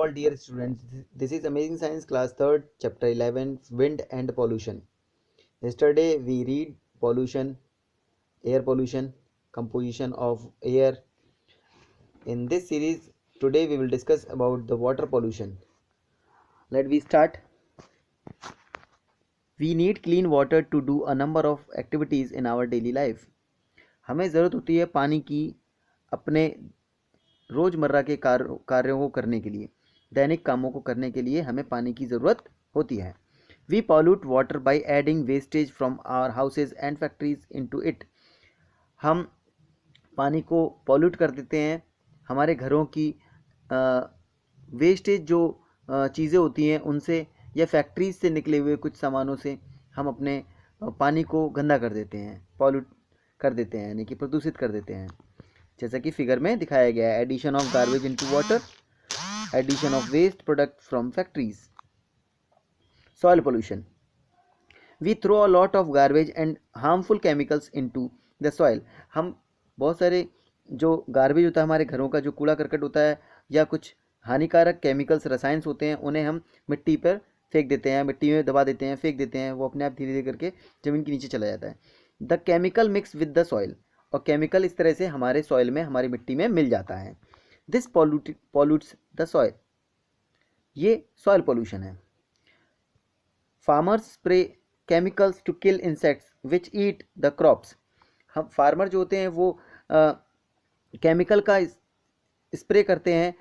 all dear students, this is Amazing Science class 3rd chapter 11 wind and pollution. Yesterday we read pollution, air pollution, composition of air. In this series today we will discuss about the water pollution. Let we start. We need clean water to do a number of activities in our daily life. हमें ज़रूरत होती है पानी की अपने रोज़मर्रा के कार्यों को करने के लिए, दैनिक कामों को करने के लिए हमें पानी की ज़रूरत होती है. We pollute water by adding wastage from our houses and factories into it. हम पानी को पॉल्यूट कर देते हैं हमारे घरों की वेस्टेज जो चीज़ें होती हैं उनसे या फैक्ट्रीज से निकले हुए कुछ सामानों से हम अपने पानी को गंदा कर देते हैं, पॉल्यूट कर देते हैं, यानी कि प्रदूषित कर देते हैं. जैसा कि फिगर में दिखाया गया है, addition of garbage into water, addition of waste product from factories. Soil pollution. We throw a lot of garbage and harmful chemicals into the soil. हम बहुत सारे जो गार्बेज होता है हमारे घरों का, जो कूड़ा करकट होता है या कुछ हानिकारक केमिकल्स रसायन होते हैं, उन्हें हम मिट्टी पर फेंक देते हैं, मिट्टी में दबा देते हैं, फेंक देते हैं. वो अपने आप धीरे धीरे करके ज़मीन के नीचे चला जाता है. The chemical mix with the soil. और केमिकल इस तरह से हमारे सॉइल में, हमारी मिट्टी में मिल जाता है. This pollutes the soil. ये सॉइल पोल्यूशन है. Farmers spray chemicals to kill insects which eat the crops. हम फार्मर जो होते हैं वो केमिकल का स्प्रे करते हैं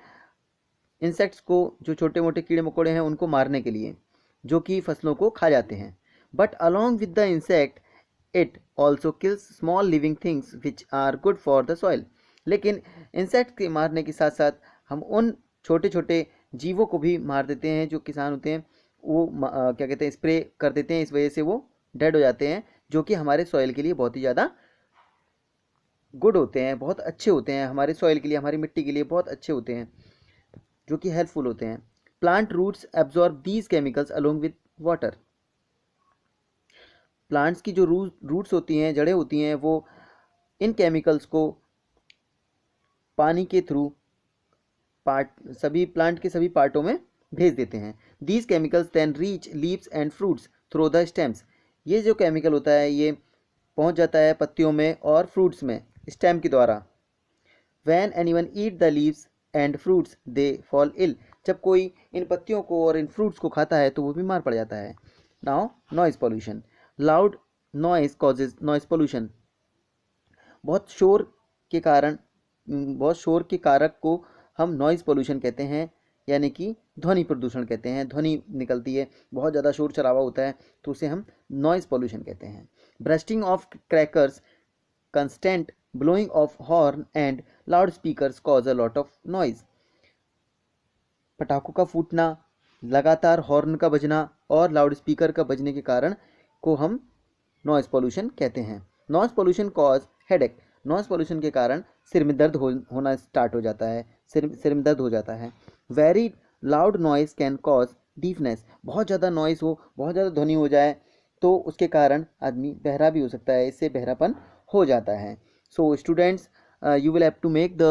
इंसेक्ट्स को, जो छोटे मोटे कीड़े मकोड़े हैं उनको मारने के लिए, जो कि फसलों को खा जाते हैं. But along with the insect it also kills small living things which are good for the soil. लेकिन इंसेक्ट के मारने के साथ साथ हम उन छोटे छोटे जीवों को भी मार देते हैं. जो किसान होते हैं वो क्या कहते हैं, स्प्रे कर देते हैं, इस वजह से वो डेड हो जाते हैं, जो कि हमारे सॉइल के लिए बहुत ही ज़्यादा गुड होते हैं, बहुत अच्छे होते हैं हमारे सॉइल के लिए, हमारी मिट्टी के लिए बहुत अच्छे होते हैं, जो कि हेल्पफुल होते हैं. Plant roots absorb these chemicals along with water. Plants की जो रूट्स होती हैं, जड़ें होती हैं, वो इन केमिकल्स को पानी के थ्रू सभी प्लांट के सभी पार्टों में भेज देते हैं. These chemicals then reach leaves and fruits through the stems. ये जो केमिकल होता है ये पहुंच जाता है पत्तियों में और फ्रूट्स में स्टेम के द्वारा. When anyone eat the leaves and fruits they fall ill. जब कोई इन पत्तियों को और इन फ्रूट्स को खाता है तो वो बीमार पड़ जाता है. Now noise pollution. Loud noise causes noise pollution. बहुत शोर के कारक को हम नॉइज़ पोल्यूशन कहते हैं, यानी कि ध्वनि प्रदूषण कहते हैं. ध्वनि निकलती है, बहुत ज़्यादा शोर शराबा होता है, तो उसे हम नॉइज़ पोल्यूशन कहते हैं. Bursting of crackers, constant blowing of horn and loud speakers cause a lot of noise. पटाखों का फूटना, लगातार हॉर्न का बजना और लाउड स्पीकर का बजने के कारण को हम नॉइज़ पोल्यूशन कहते हैं. Noise pollution cause headache. Noise pollution के कारण सिर में दर्द होना स्टार्ट हो जाता है, सिर में दर्द हो जाता है. Very loud noise can cause deafness. बहुत ज़्यादा नॉइज़ हो, बहुत ज़्यादा ध्वनि हो जाए तो उसके कारण आदमी बहरा भी हो सकता है, इससे बहरापन हो जाता है. So students, you will have to make the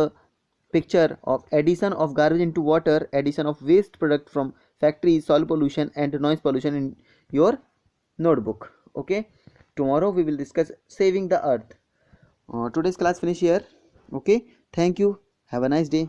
picture of addition of garbage into water, addition of waste product from factories, soil pollution and noise pollution in your notebook. Okay, tomorrow we will discuss saving the earth. Today's class finish here. Okay, thank you, have a nice day.